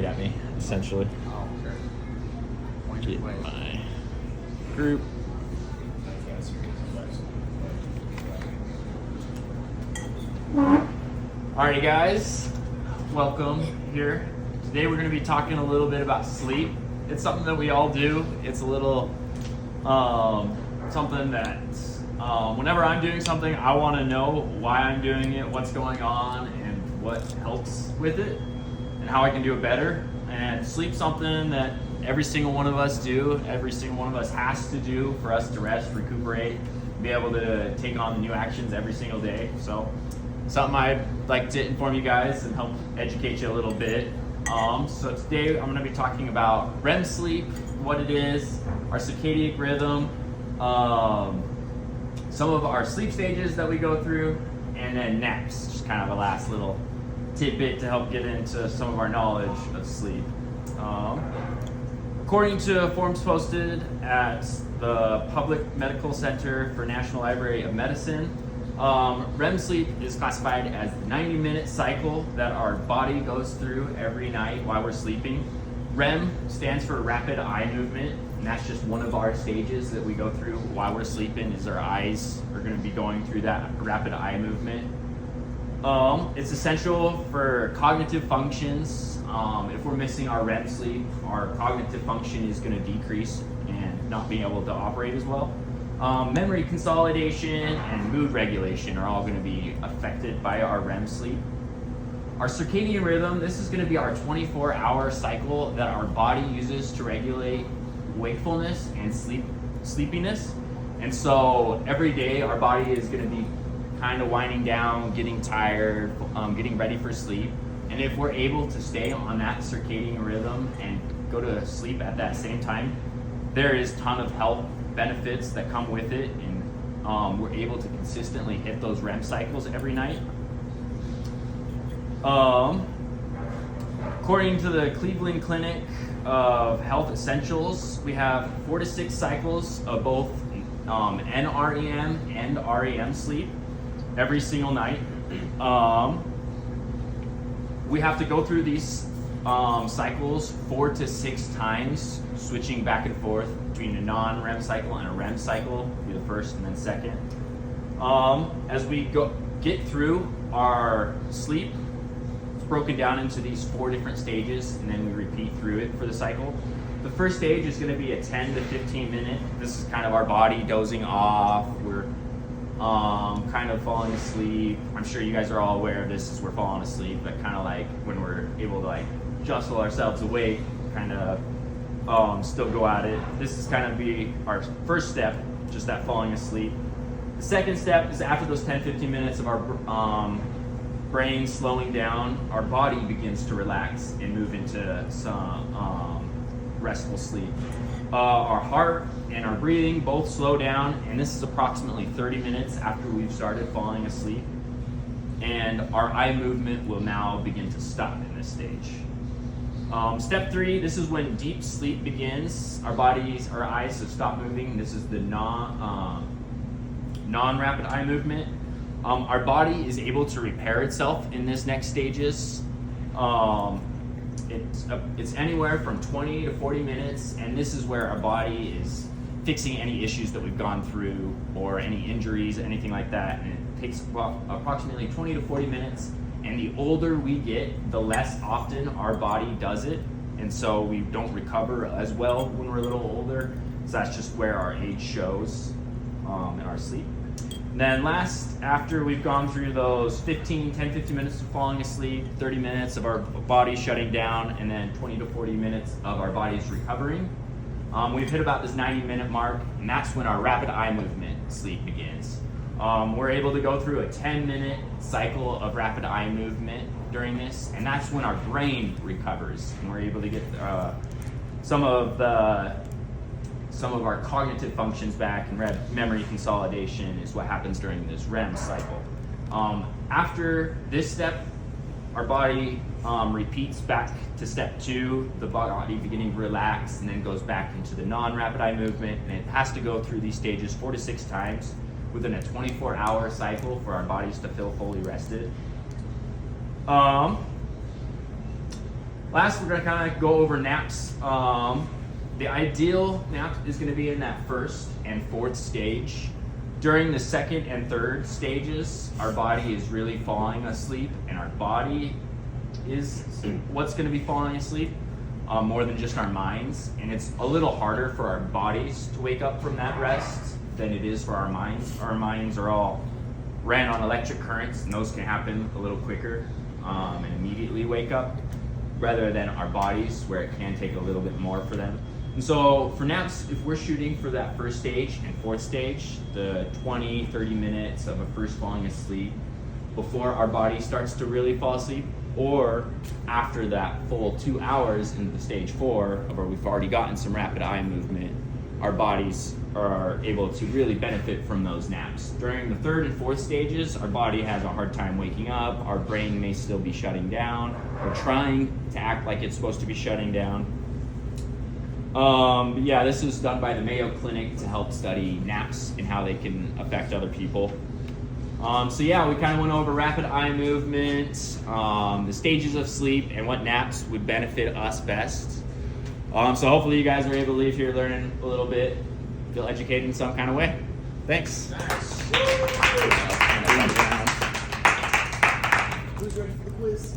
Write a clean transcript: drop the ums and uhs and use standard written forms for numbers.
point at me, essentially. Oh, okay. Point Get your way. my group. Alrighty guys, welcome here. Today we're going to be talking a little bit about sleep. It's something that we all do. It's a little something that whenever I'm doing something, I want to know why I'm doing it, what's going on, and what helps with it, and how I can do it better. And sleep's something that every single one of us do, every single one of us has to do for us to rest, recuperate, be able to take on the new actions every single day. So something I'd like to inform you guys and help educate you a little bit. So today I'm going to be talking about REM sleep, what it is, our circadian rhythm, some of our sleep stages that we go through, and then naps, just kind of a last little tidbit to help get into some of our knowledge of sleep. According to forms posted at the Public Medical Center for National Library of Medicine, REM sleep is classified as the 90-minute cycle that our body goes through every night while we're sleeping. REM stands for rapid eye movement, and that's just one of our stages that we go through while we're sleeping, is our eyes are going to be going through that rapid eye movement. It's essential for cognitive functions. If we're missing our REM sleep, our cognitive function is going to decrease and not being able to operate as well. Memory consolidation and mood regulation are all going to be affected by our REM sleep. Our circadian rhythm, this is going to be our 24-hour cycle that our body uses to regulate wakefulness and sleepiness. And so every day our body is going to be kind of winding down, getting tired, getting ready for sleep. And if we're able to stay on that circadian rhythm and go to sleep at that same time, there is a ton of health benefits that come with it, and we're able to consistently hit those REM cycles every night. According to the Cleveland Clinic of Health Essentials, we have 4 to 6 cycles of both NREM and REM sleep every single night. We have to go through these cycles 4 to 6 times, switching back and forth between a non-REM cycle and a REM cycle, be the first and then second. As we get through our sleep, it's broken down into these 4 different stages, and then we repeat through it for the cycle. The first stage is going to be a 10 to 15 minute. This is kind of our body dozing off. We're kind of falling asleep. I'm sure you guys are all aware of this as we're falling asleep, but kind of like when we're able to like jostle ourselves awake, kind of still go at it. This is kind of be our first step, just that falling asleep. The second step is after those 10-15 minutes of our brain slowing down, our body begins to relax and move into some restful sleep. Our heart and our breathing both slow down, and this is approximately 30 minutes after we've started falling asleep. And our eye movement will now begin to stop in this stage. Step 3, this is when deep sleep begins. Our eyes have stopped moving. This is the non-rapid eye movement. Our body is able to repair itself in this next stages. It's anywhere from 20 to 40 minutes, and this is where our body is fixing any issues that we've gone through or any injuries, anything like that. And it takes approximately 20 to 40 minutes. And the older we get, the less often our body does it. And so we don't recover as well when we're a little older. So that's just where our age shows in our sleep. And then last, after we've gone through those 10, 15 minutes of falling asleep, 30 minutes of our body shutting down, and then 20 to 40 minutes of our bodies recovering, we've hit about this 90-minute mark, and that's when our rapid eye movement sleep begins. We're able to go through a 10-minute cycle of rapid eye movement during this, and that's when our brain recovers, and we're able to get some of our cognitive functions back, and memory consolidation is what happens during this REM cycle. After this step, our body repeats back to step 2, the body beginning to relax, and then goes back into the non-rapid eye movement, and it has to go through these stages 4 to 6 times within a 24-hour cycle for our bodies to feel fully rested. Last, we're gonna kind of go over naps. The ideal nap is gonna be in that first and fourth stage. During the second and third stages, our body is really falling asleep, and our body is what's gonna be falling asleep more than just our minds. And it's a little harder for our bodies to wake up from that rest than it is for our minds. Our minds are all ran on electric currents, and those can happen a little quicker and immediately wake up, rather than our bodies, where it can take a little bit more for them. And so for naps, if we're shooting for that first stage and fourth stage, the 20, 30 minutes of a first falling asleep before our body starts to really fall asleep, or after that full 2 hours into the stage 4, where we've already gotten some rapid eye movement, our bodies are able to really benefit from those naps. During the third and fourth stages, our body has a hard time waking up, our brain may still be shutting down, or trying to act like it's supposed to be shutting down. Yeah, this was done by the Mayo Clinic to help study naps and how they can affect other people. So yeah, we kind of went over rapid eye movement, the stages of sleep, and what naps would benefit us best. So hopefully you guys are able to leave here learning a little bit, feel educated in some kind of way. Thanks. Nice. Who's ready for the quiz?